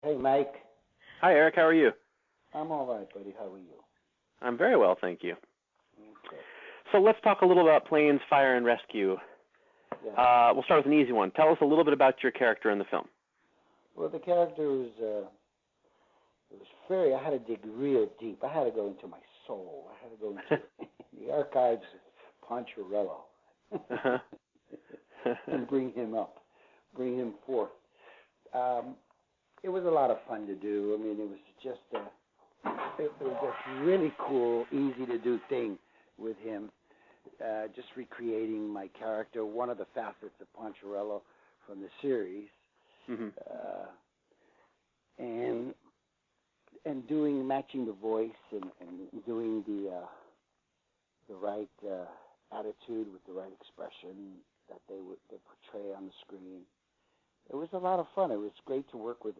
Hey, Mike. Hi, Eric. How are you? I'm all right, buddy. How are you? I'm very well, thank you. Okay. So let's talk a little about Planes, Fire, and Rescue. Yeah. We'll start with an easy one. Tell us a little bit about your character in the film. Well, the character was, I had to dig real deep. I had to go into my soul. I had to go into the archives of Poncherello and bring him up, bring him forth. It was a lot of fun to do. I mean, it was just really cool, easy to do thing with him. Just recreating my character, one of the facets of Poncherello from the series, and matching the voice and doing the right attitude with the right expression that they portray on the screen. It was a lot of fun. It was great to work with.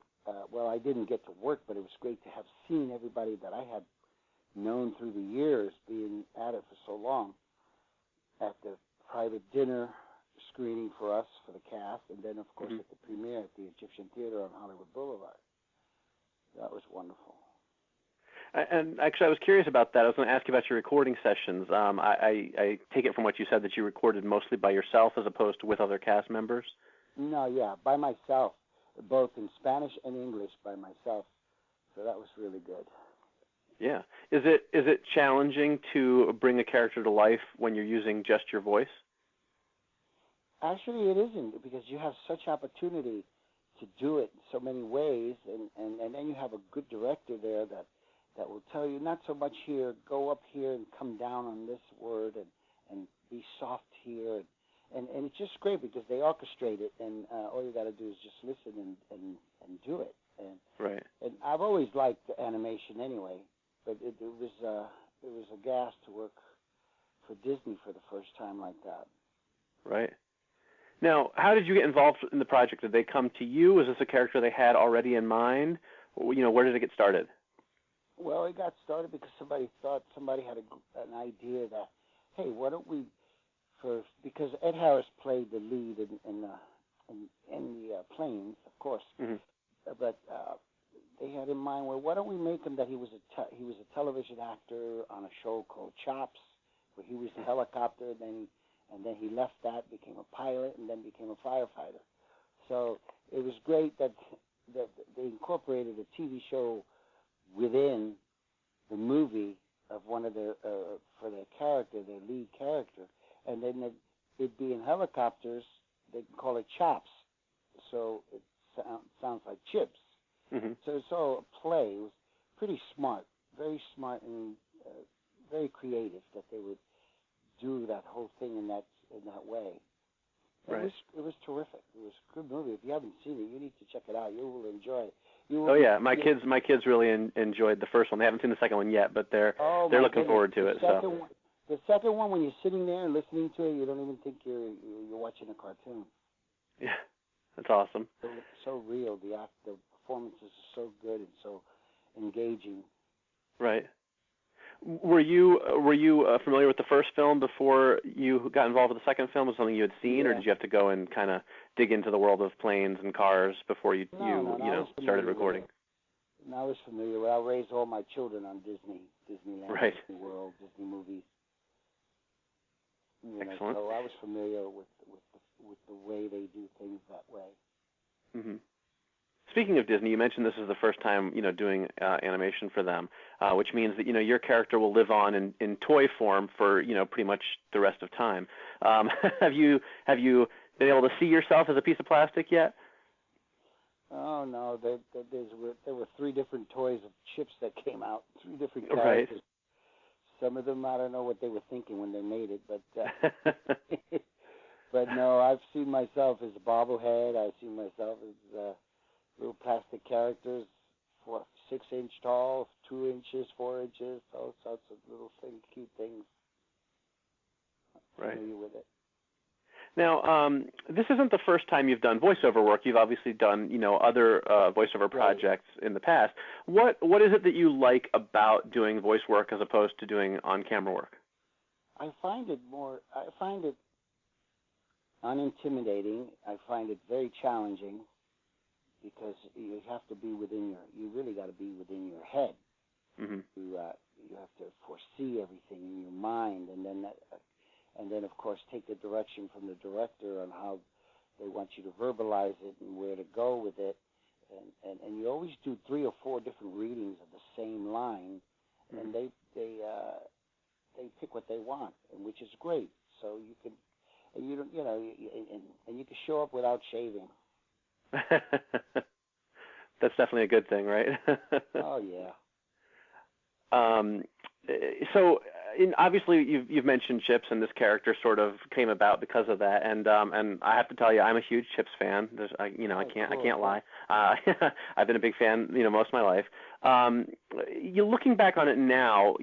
Well, I didn't get to work, but it was great to have seen everybody that I had known through the years being at it for so long at the private dinner screening for us, for the cast, and then, of course, at the premiere at the Egyptian Theater on Hollywood Boulevard. That was wonderful. And actually, I was curious about that. I was going to ask you about your recording sessions. I take it from what you said that you recorded mostly by yourself as opposed to with other cast members? No, yeah, by myself, both in Spanish and English by myself. So that was really good. Yeah. Is it challenging to bring a character to life when you're using just your voice? Actually, it isn't, because you have such opportunity to do it in so many ways, and then you have a good director there that will tell you not so much here, go up here and come down on this word, and be soft here, and it's just great because they orchestrate it, and all you got to do is just listen and do it. And right. And I've always liked the animation anyway, but it was a gas to work for Disney for the first time like that. Right. Now, how did you get involved in the project? Did they come to you? Was this a character they had already in mind? Where did it get started? Well, it got started because somebody had an idea that, hey, why don't we, because Ed Harris played the lead in the Planes, of course, but they had in mind, well, why don't we make him that he was a television actor on a show called Chops, where he was a helicopter, and then he left that, became a pilot, and then became a firefighter. So it was great that they incorporated a TV show within the movie of one of for their character, their lead character, and then it being helicopters, they call it Chops. So it sounds like chips. So it's all a play. It was pretty smart, very smart, and very creative that they would do that whole thing in that way. Right. It was terrific. It was a good movie. If you haven't seen it, you need to check it out. You will enjoy it. Yeah, my kids really enjoyed the first one. They haven't seen the second one yet, but they're looking forward to it. The second one, when you're sitting there and listening to it, you don't even think you're watching a cartoon. Yeah, that's awesome. It's so real. The performances are so good and so engaging. Right. Were you familiar with the first film before you got involved with the second film? Was it something you had seen, or did you have to go and kind of dig into the world of planes and cars before you started recording? No, I was familiar with it. I raised all my children on Disneyland, right. Disney World, Disney movies. Excellent. So I was familiar with the way they do things that way. Mm-hmm. Speaking of Disney, you mentioned this is the first time doing animation for them, which means that your character will live on in toy form for pretty much the rest of time. Have you been able to see yourself as a piece of plastic yet? Oh no, there were 3 different toys of chips that came out, 3 different characters. Right. Some of them I don't know what they were thinking when they made it, but but no, I've seen myself as a bobblehead. I've seen myself as little plastic characters, 6-inch tall, 2 inches, 4 inches, all sorts of little cute things. I'm familiar with it. Now, this isn't the first time you've done voiceover work. You've obviously done, other voiceover projects in the past. What is it that you like about doing voice work as opposed to doing on-camera work? I find it unintimidating. I find it very challenging because you have to be you really got to be within your head. Mm-hmm. You have to foresee everything in your mind, and then of course take the direction from the director on how they want you to verbalize it and where to go with it, and you always do 3 or 4 different readings of the same line, and they pick what they want, and which is great. So you can, and you don't, and you can show up without shaving. That's definitely a good thing, right? Oh yeah. So obviously you've mentioned Chips, and this character sort of came about because of that. And I have to tell you, I'm a huge Chips fan. I can't lie. I've been a big fan, most of my life. You looking back on it now,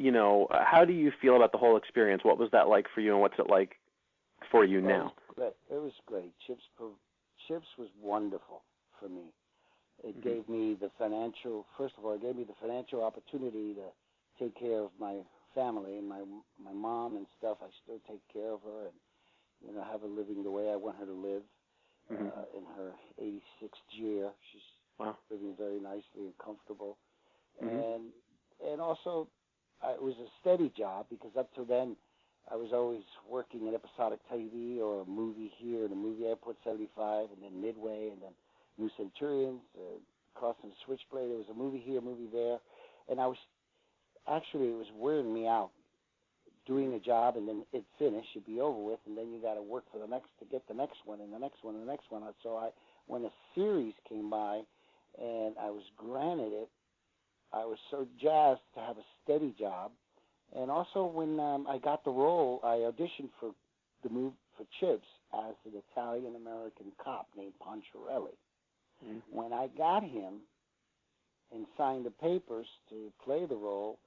how do you feel about the whole experience? What was that like for you, and what's it like for you now? It was great. Chips was wonderful for me. It gave me first of all, it gave me the financial opportunity to take care of my family and my mom and stuff. I still take care of her and, have her living the way I want her to live in her 86th year. She's living very nicely and comfortable. Mm-hmm. And also, it was a steady job because up to then, I was always working in episodic TV or a movie here in a movie Airport 75 and then Midway and then New Centurions, Crossing the Switchblade. There was a movie here, a movie there. And it was wearing me out doing a job, and then it'd finish, it'd be over with, and then you got to work for to get the next one and the next one and the next one. So when a series came by and I was granted it, I was so jazzed to have a steady job. And also when I got the role, I auditioned for Chips as an Italian-American cop named Poncherelli. Mm-hmm. When I got him and signed the papers to play the role,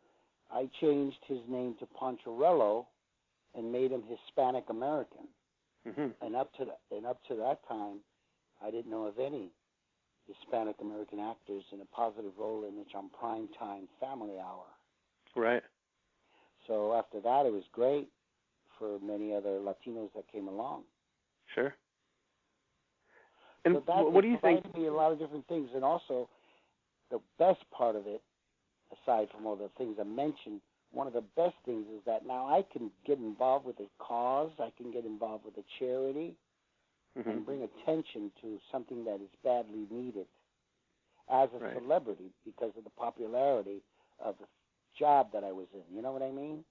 I changed his name to Poncherello and made him Hispanic American. Mm-hmm. And up to that time, I didn't know of any Hispanic American actors in a positive role image on primetime Family Hour. Right. So after that, it was great for many other Latinos that came along. Sure. And so what do you think? Me a lot of different things, and also the best part of it, aside from all the things I mentioned, one of the best things is that now I can get involved with a cause, I can get involved with a charity, and bring attention to something that is badly needed as a celebrity because of the popularity of the job that I was in. You know what I mean?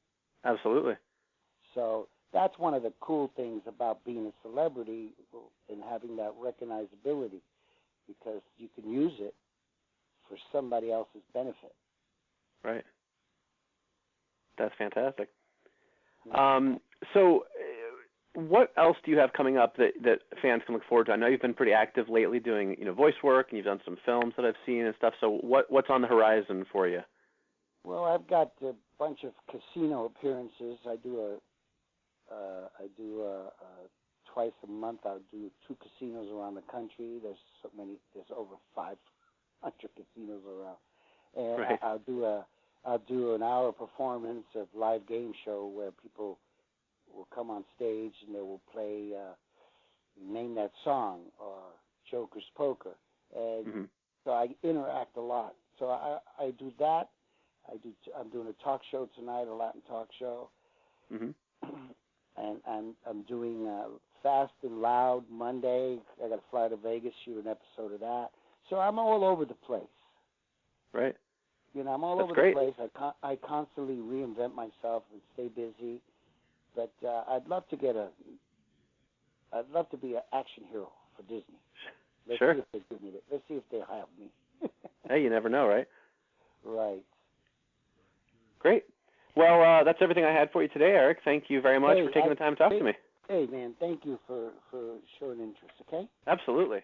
Absolutely. So that's one of the cool things about being a celebrity and having that recognizability, because you can use it for somebody else's benefit. Right. That's fantastic. So what else do you have coming up that fans can look forward to? I know you've been pretty active lately doing voice work, and you've done some films that I've seen and stuff. So what's on the horizon for you? Well, I've got a bunch of casino appearances. I do twice a month. I'll do 2 casinos around the country. There's over 500 casinos around, and I'll do an hour performance of live game show where people will come on stage and they will play Name That Song or Joker's Poker, and so I interact a lot. So I do that. I'm doing a talk show tonight, a Latin talk show, and I'm doing Fast and Loud Monday. I got to fly to Vegas, shoot an episode of that. So I'm all over the place. Right. I'm all over the place. I constantly reinvent myself and stay busy. But I'd love to be an action hero for Disney. Let's see if they give me that. Let's see if they have me. Hey, you never know, right? Right. Great. Well, that's everything I had for you today, Erik. Thank you very much for taking the time to talk to me. Hey, man, thank you for showing interest, okay? Absolutely.